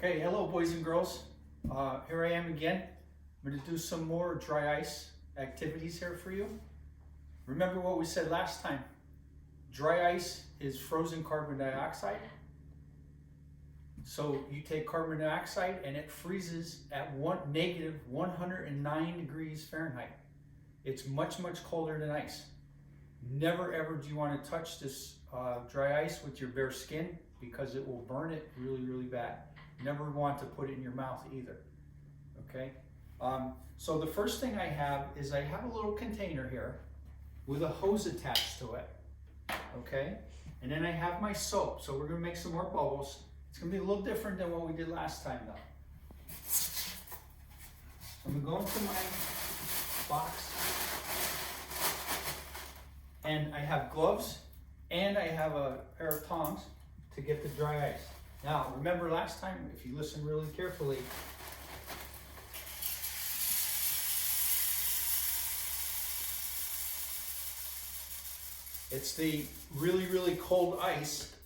Okay, hello boys and girls. Here I am again. I'm going to do some more dry ice activities here for you. Remember what we said last time. Dry ice is frozen carbon dioxide. So you take carbon dioxide and it freezes at negative 109 degrees Fahrenheit. It's much colder than ice. Never ever do you want to touch this dry ice with your bare skin because it will burn it really bad. Never want to put it in your mouth either. Okay. So the first thing I have is I have a little container here with a hose attached to it. Okay. And then I have my soap. So we're going to make some more bubbles. It's going to be a little different than what we did last time though. So I'm going to go into my box. And I have gloves and I have a pair of tongs to get the dry ice. Now, remember last time, if you listen really carefully, it's the really cold ice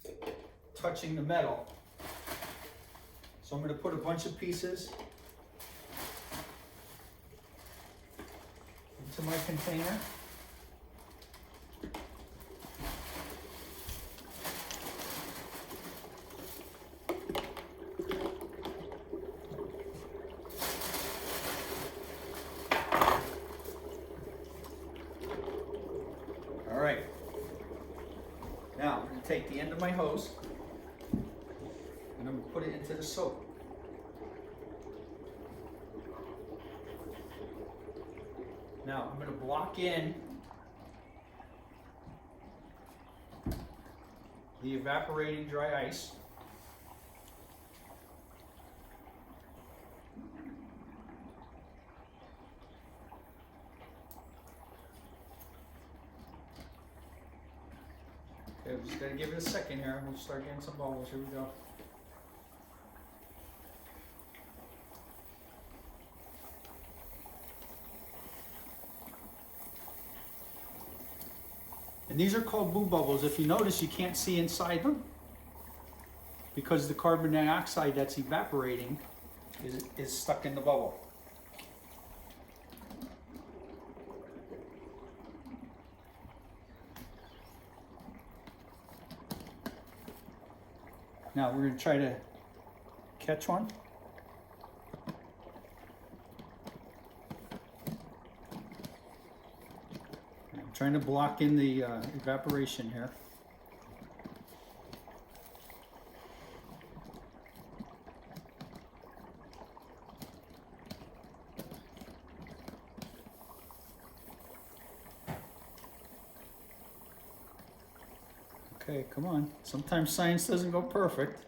touching the metal. So I'm going to put a bunch of pieces into my container. All right, now I'm going to take the end of my hose and I'm going to put it into the soap. Now I'm going to block in the evaporating dry ice. Okay, we just got to give it a second here. We'll start getting some bubbles. Here we go. And these are called boo bubbles. If you notice, you can't see inside them because the carbon dioxide that's evaporating is stuck in the bubble. Now we're going to try to catch one. I'm trying to block in the evaporation here. Okay, come on. Sometimes science doesn't go perfect.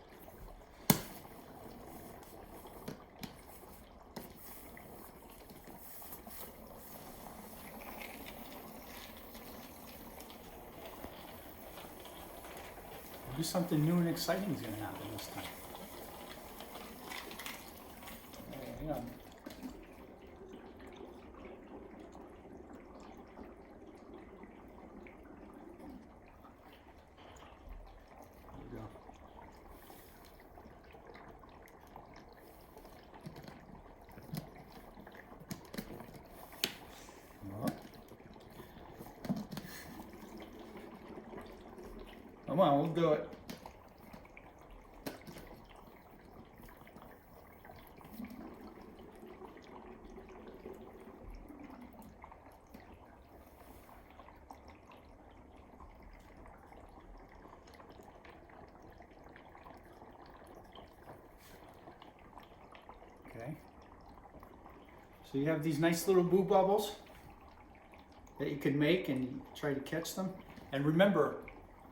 Maybe something new and exciting is going to happen this time. Hang on. Come on, we'll do it. Okay. So you have these nice little boo bubbles that you can make and try to catch them. And remember,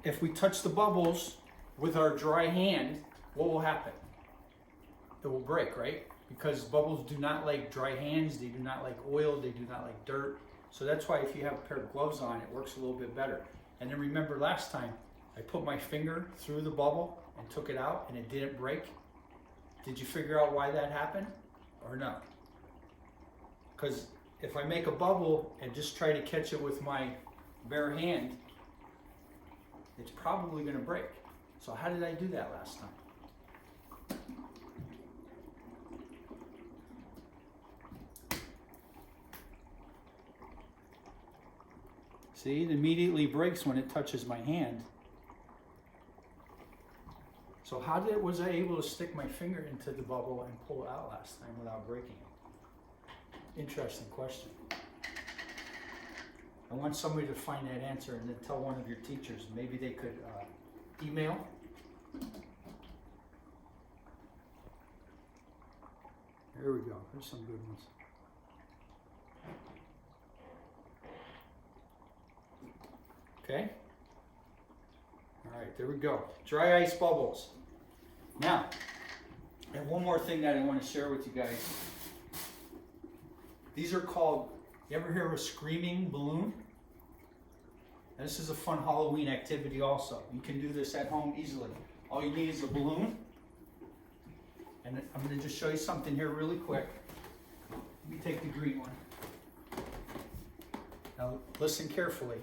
if we touch the bubbles with our dry hand, what will happen? It will break, right? Because bubbles do not like dry hands, they do not like oil, they do not like dirt. So that's why if you have a pair of gloves on, it works a little bit better. And then remember last time, I put my finger through the bubble and took it out and it didn't break. Did you figure out why that happened or no? Because if I make a bubble and just try to catch it with my bare hand, it's probably going to break. So how did I do that last time? See, it immediately breaks when it touches my hand. So how was I able to stick my finger into the bubble and pull it out last time without breaking it? Interesting question. I want somebody to find that answer and then tell one of your teachers. Maybe they could email. There we go. There's some good ones. Okay. All right, there we go. Dry ice bubbles. Now, I have one more thing that I want to share with you guys. These are called, you ever hear of a screaming balloon? And this is a fun Halloween activity also. You can do this at home easily. All you need is a balloon. And I'm going to just show you something here really quick. Let me take the green one. Now listen carefully.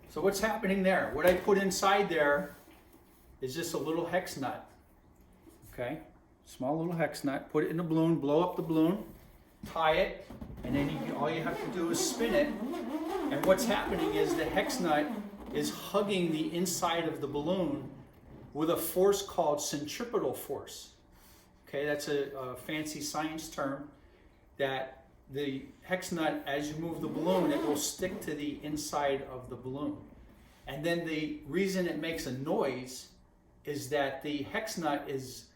So what's happening there? What I put inside there is just a little hex nut. Okay? Small little hex nut. Put it in the balloon, blow up the balloon, tie it, and then all you have to do is spin it. And what's happening is the hex nut is hugging the inside of the balloon with a force called centripetal force. Okay, that's a fancy science term that the hex nut, as you move the balloon, it will stick to the inside of the balloon. And then the reason it makes a noise is that the hex nut is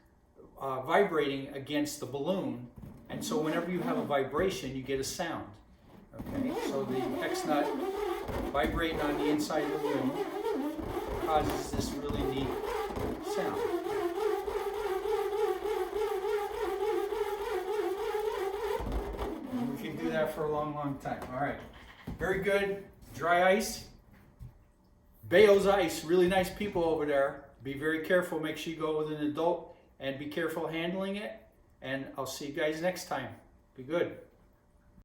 vibrating against the balloon. And so whenever you have a vibration, you get a sound. Okay, so the hex nut vibrating on the inside of the balloon causes this really neat sound. We can do that for a long, long time. All right, very good. Dry ice. Bayo's Ice, really nice people over there. Be very careful. Make sure you go with an adult and be careful handling it. And I'll see you guys next time. Be good.